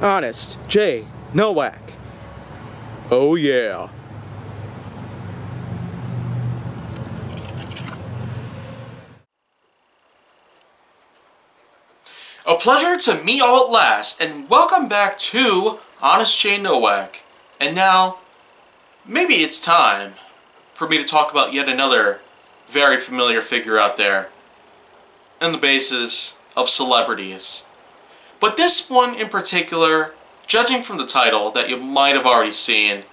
Honest J. Nowak. Oh yeah. A pleasure to meet y'all at last, and welcome back to Honest J. Nowak. And now, maybe it's time for me to talk about yet another very familiar figure out there on the basis of celebrities. But this one in particular, judging from the title that you might have already seen,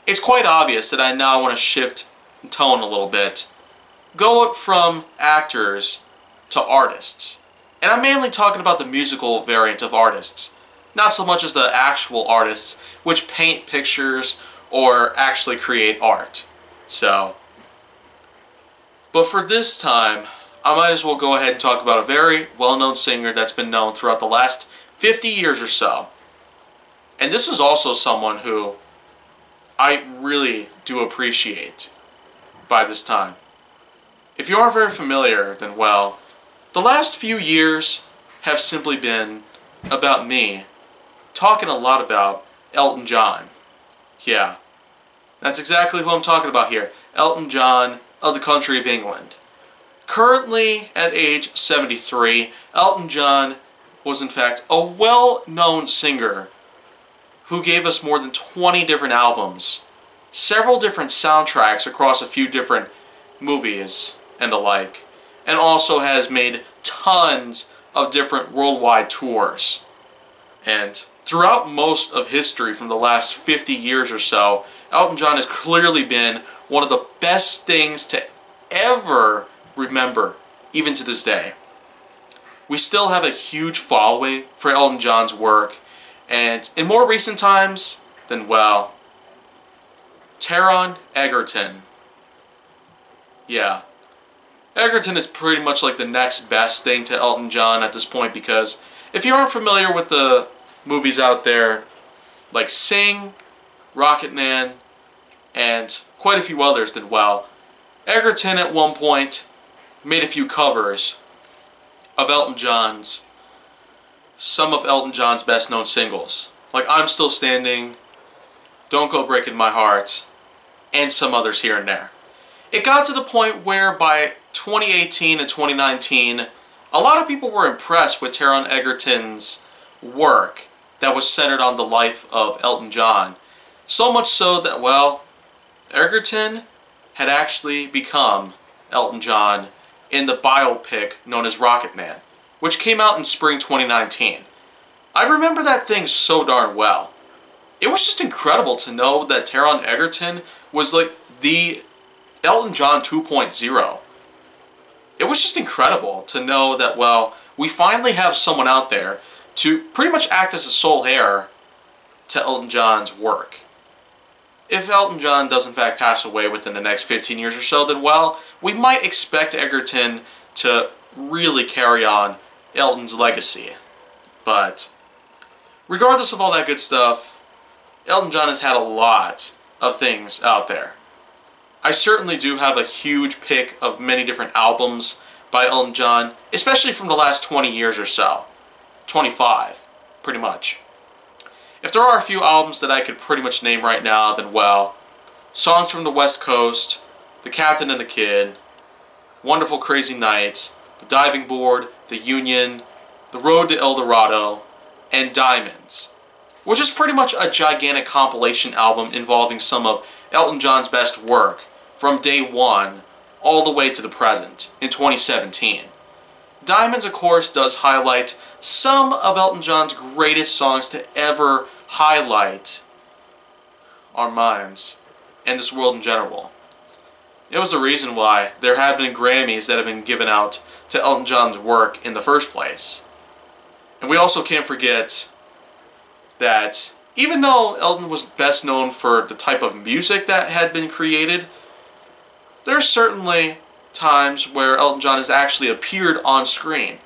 it's quite obvious that I now want to shift tone a little bit. Go from actors to artists. And I'm mainly talking about the musical variant of artists, not so much as the actual artists which paint pictures or actually create art. But for this time, I might as well go ahead and talk about a very well-known singer that's been known throughout the last 50 years or so. And this is also someone who I really do appreciate by this time. If you aren't very familiar, then well, the last few years have simply been about me talking a lot about Elton John. Yeah, that's exactly who I'm talking about here. Elton John of the country of England. Currently at age 73, Elton John was in fact a well-known singer who gave us more than 20 different albums, several different soundtracks across a few different movies and the like, and also has made tons of different worldwide tours. And throughout most of history from the last 50 years or so, Elton John has clearly been one of the best things to ever remember, even to this day. We still have a huge following for Elton John's work, and in more recent times, then well, Taron Egerton. Yeah. Egerton is pretty much like the next best thing to Elton John at this point, because if you aren't familiar with the movies out there like Sing, Rocket Man, and quite a few others, then well, Egerton at one point made a few covers of some of Elton John's best known singles, like I'm Still Standing, Don't Go Breaking My Heart, and some others here and there. It got to the point where by 2018 and 2019, a lot of people were impressed with Taron Egerton's work that was centered on the life of Elton John. So much so that, well, Egerton had actually become Elton John in the biopic known as Rocket Man, which came out in spring 2019. I remember that thing so darn well. It was just incredible to know that Taron Egerton was like the Elton John 2.0. It was just incredible to know that, well, we finally have someone out there to pretty much act as a sole heir to Elton John's work. If Elton John does in fact pass away within the next 15 years or so, then well, we might expect Egerton to really carry on Elton's legacy. But regardless of all that good stuff, Elton John has had a lot of things out there. I certainly do have a huge pick of many different albums by Elton John, especially from the last 20 years or so. 25, pretty much. If there are a few albums that I could pretty much name right now, then well, Songs from the West Coast, The Captain and the Kid, Wonderful Crazy Nights, The Diving Board, The Union, The Road to El Dorado, and Diamonds, which is pretty much a gigantic compilation album involving some of Elton John's best work from day one all the way to the present in 2017. Diamonds, of course, does highlight some of Elton John's greatest songs to ever highlight our minds and this world in general. It was the reason why there have been Grammys that have been given out to Elton John's work in the first place. And we also can't forget that even though Elton was best known for the type of music that had been created, there are certainly times where Elton John has actually appeared on screen.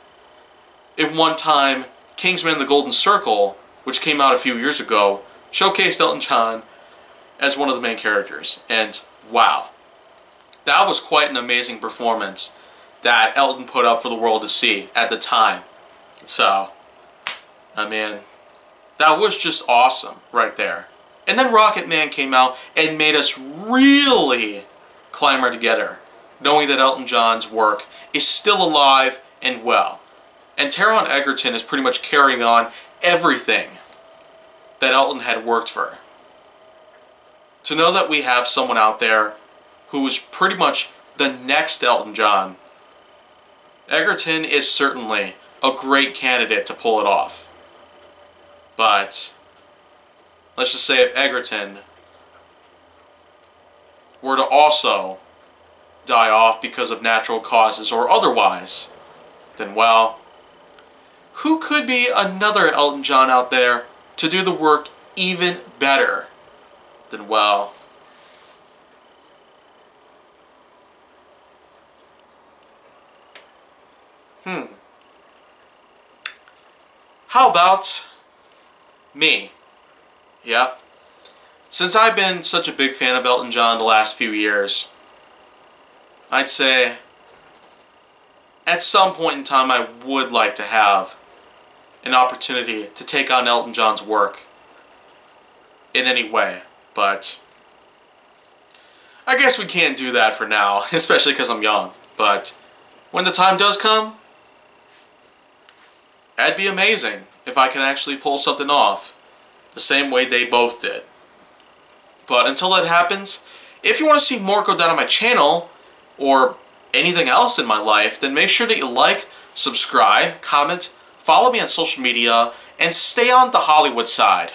In one time, Kingsman: The Golden Circle, which came out a few years ago, showcased Elton John as one of the main characters. And wow, that was quite an amazing performance that Elton put up for the world to see at the time. So, I mean, That was just awesome right there. And then Rocket Man came out and made us really clamor together, knowing that Elton John's work is still alive and well. And Taron Egerton is pretty much carrying on everything that Elton had worked for. To know that we have someone out there who is pretty much the next Elton John, Egerton is certainly a great candidate to pull it off. But let's just say if Egerton were to also die off because of natural causes or otherwise, then well, who could be another Elton John out there to do the work even better than, well, how about me? Yeah. Since I've been such a big fan of Elton John the last few years, I'd say at some point in time I would like to have an opportunity to take on Elton John's work in any way, but I guess we can't do that for now, especially because I'm young. But when the time does come, that'd be amazing if I can actually pull something off the same way they both did. But until that happens, if you want to see more go down on my channel, or anything else in my life, then make sure that you like, subscribe, comment, follow me on social media, and stay on the Hollywood side.